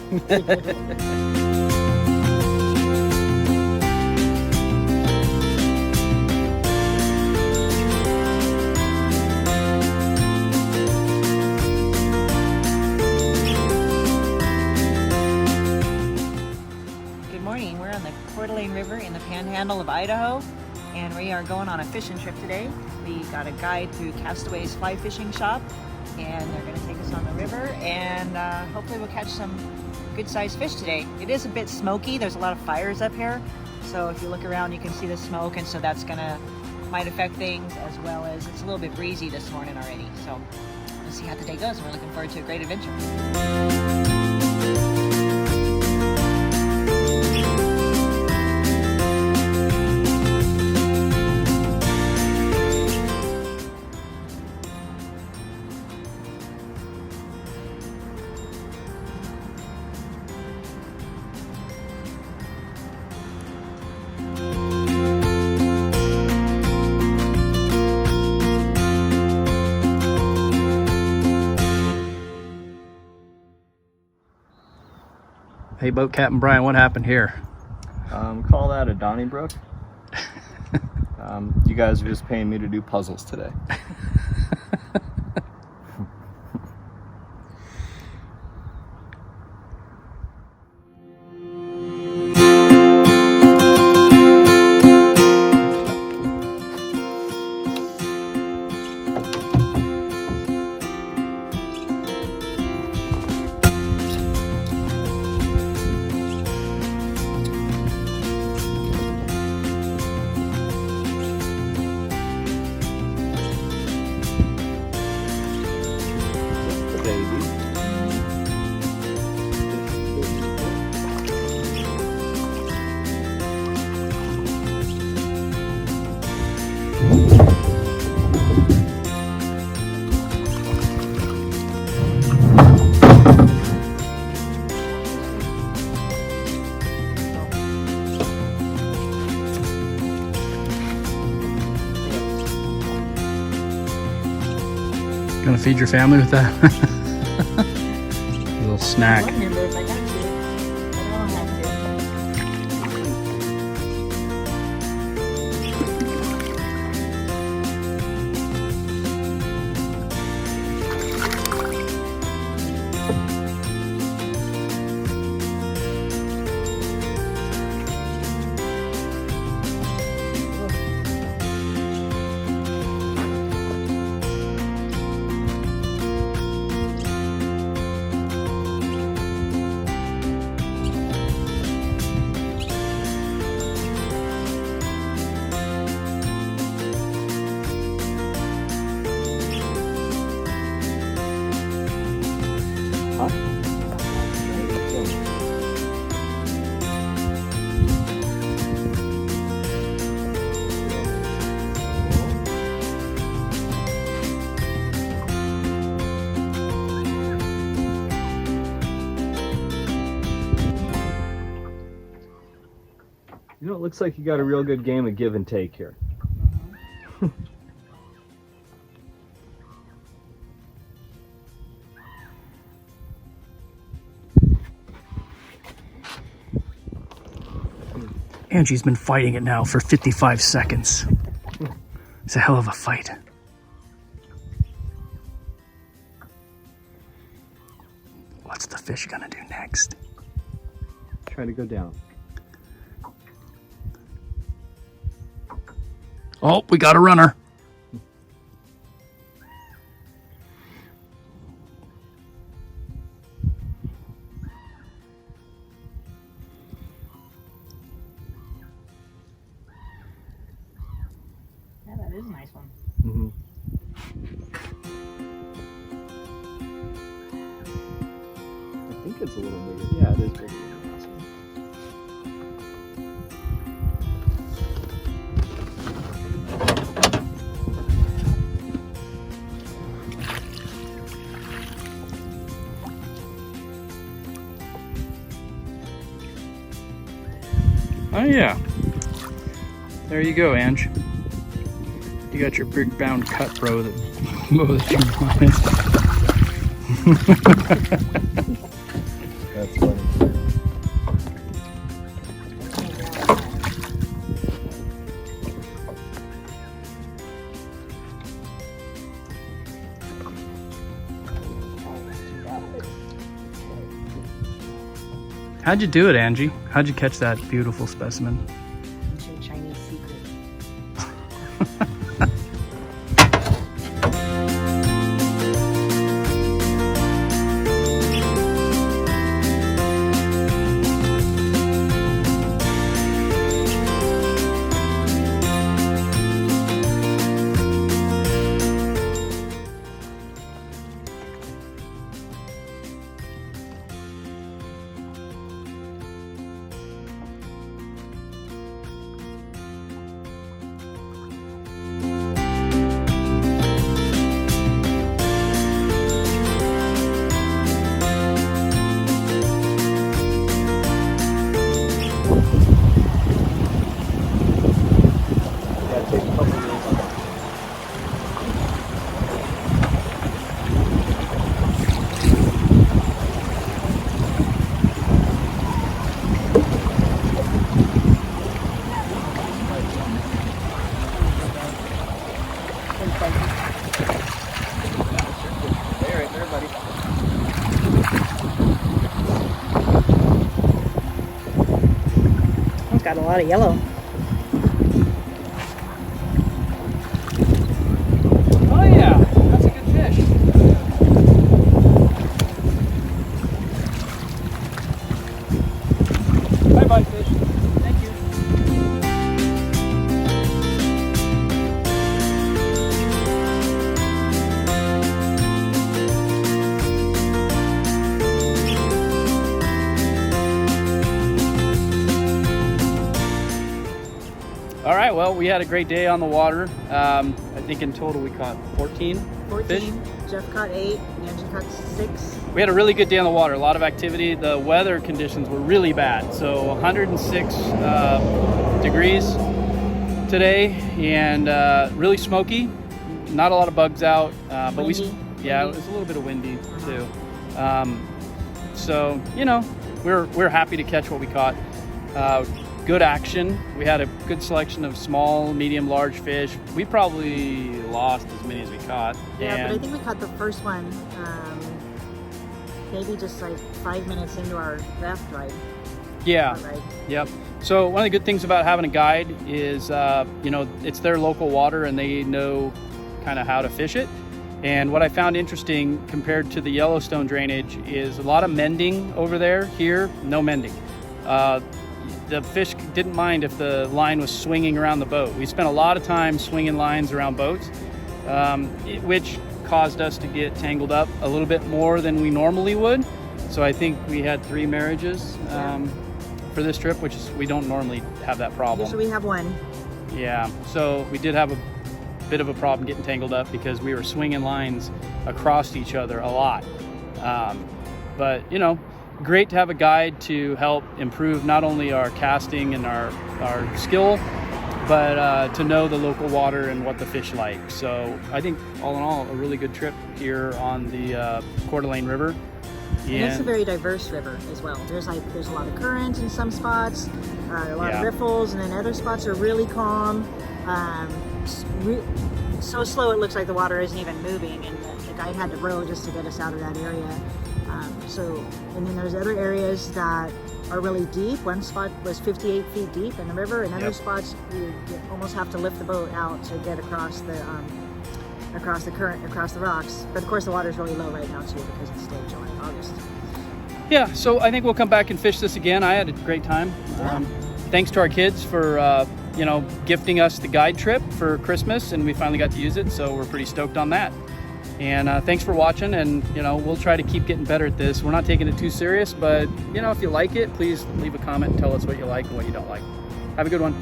Good morning. We're on the Coeur River in the Panhandle of Idaho, and we are going on a fishing trip today. We got a guide through Castaway's Fly Fishing Shop, and they're going to take us on the river, and hopefully we'll catch some good-sized fish today. It is a bit smoky. There's a lot of fires up here, so if you look around you can see the smoke, and so that's might affect things, as well as it's a little bit breezy this morning already. So we'll see how the day goes. We're looking forward to a great adventure. Hey, Boat Captain Brian, what happened here? Call that a Donnybrook. You guys are just paying me to do puzzles today. Gonna feed your family with that? A little snack. You know, it looks like you got a real good game of give and take here. Angie's been fighting it now for 55 seconds. It's a hell of a fight. What's the fish gonna do next? Try to go down. Oh, we got a runner. Yeah, that is a nice one. Mm-hmm. I think it's a little bigger. Yeah, it is bigger than the last one. Oh yeah. There you go, Ange. You got your big bound cut, bro, that you wanted. That's funny. How'd you do it, Angie? How'd you catch that beautiful specimen? Ancient Chinese secret. It's got a lot of yellow. Oh yeah, that's a good fish. Bye-bye, fish. Thank you. All right, well, we had a great day on the water. I think in total we caught 14 fish. Jeff caught 8, Angie caught 6. We had a really good day on the water, a lot of activity. The weather conditions were really bad. So 106 degrees today and really smoky. Not a lot of bugs out, but Windy. it was a little bit of windy too. So, you know, we're happy to catch what we caught. Good action. We had a good selection of small, medium, large fish. We probably lost as many as we caught. Yeah, but I think we caught the first one maybe just like 5 minutes into our raft ride. Yeah. Ride. Yep. So one of the good things about having a guide is, you know, it's their local water and they know kind of how to fish it. And what I found interesting compared to the Yellowstone drainage is a lot of mending over there. Here, no mending. The fish didn't mind if the line was swinging around the boat. We spent a lot of time swinging lines around boats, which caused us to get tangled up a little bit more than we normally would. So I think we had 3 marriages for this trip, which is, we don't normally have that problem. Usually we have 1. Yeah, so we did have a bit of a problem getting tangled up because we were swinging lines across each other a lot. But, you know, great to have a guide to help improve not only our casting and our skill, but to know the local water and what the fish like. So I think all in all, a really good trip here on the Coeur d'Alene River. And it's a very diverse river as well. There's a lot of current in some spots, a lot of riffles, and then other spots are really calm. So slow it looks like the water isn't even moving, and the guide had to row just to get us out of that area. And then there's other areas that are really deep. One spot was 58 feet deep in the river, and other spots you almost have to lift the boat out to get across the current, across the rocks. But of course the water is really low right now too because it's still July, August. Yeah, so I think we'll come back and fish this again. I had a great time. Thanks to our kids for you know, gifting us the guide trip for Christmas, and we finally got to use it, so we're pretty stoked on that. And thanks for watching, and you know, we'll try to keep getting better at this. We're not taking it too serious, but you know, if you like it, please leave a comment and tell us what you like and what you don't like. Have a good one.